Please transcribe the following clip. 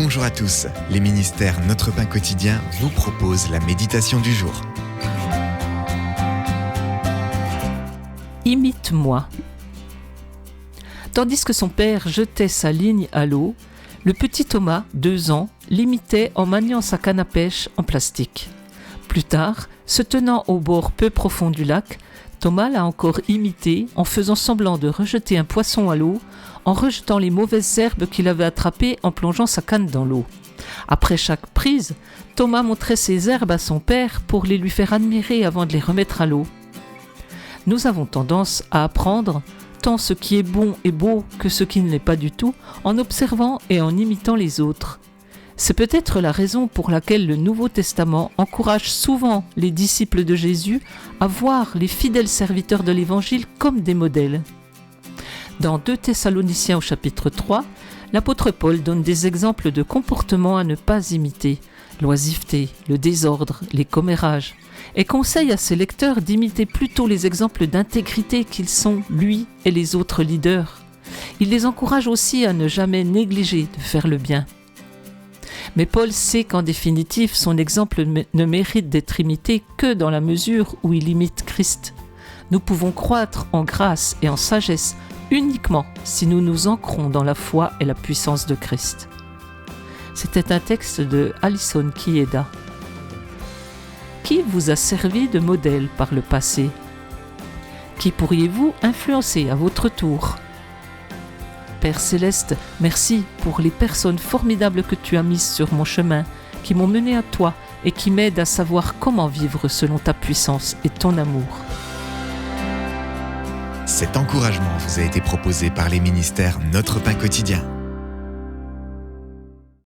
Bonjour à tous, les ministères Notre Pain Quotidien vous proposent la méditation du jour. Imite-moi. Tandis que son père jetait sa ligne à l'eau, le petit Thomas, 2 ans, l'imitait en maniant sa canne à pêche en plastique. Plus tard, se tenant au bord peu profond du lac, Thomas l'a encore imité en faisant semblant de rejeter un poisson à l'eau, en rejetant les mauvaises herbes qu'il avait attrapées en plongeant sa canne dans l'eau. Après chaque prise, Thomas montrait ces herbes à son père pour les lui faire admirer avant de les remettre à l'eau. Nous avons tendance à apprendre tant ce qui est bon et beau que ce qui ne l'est pas du tout en observant et en imitant les autres. C'est peut-être la raison pour laquelle le Nouveau Testament encourage souvent les disciples de Jésus à voir les fidèles serviteurs de l'Évangile comme des modèles. Dans 2 Thessaloniciens au chapitre 3, l'apôtre Paul donne des exemples de comportements à ne pas imiter, l'oisiveté, le désordre, les commérages, et conseille à ses lecteurs d'imiter plutôt les exemples d'intégrité qu'ils sont, lui et les autres leaders. Il les encourage aussi à ne jamais négliger de faire le bien. Mais Paul sait qu'en définitive, son exemple ne mérite d'être imité que dans la mesure où il imite Christ. Nous pouvons croître en grâce et en sagesse uniquement si nous nous ancrons dans la foi et la puissance de Christ. C'était un texte de Alison Kieda. Qui vous a servi de modèle par le passé? Qui pourriez-vous influencer à votre tour? Père Céleste, merci pour les personnes formidables que tu as mises sur mon chemin, qui m'ont mené à toi et qui m'aident à savoir comment vivre selon ta puissance et ton amour. Cet encouragement vous a été proposé par les ministères Notre Pain Quotidien.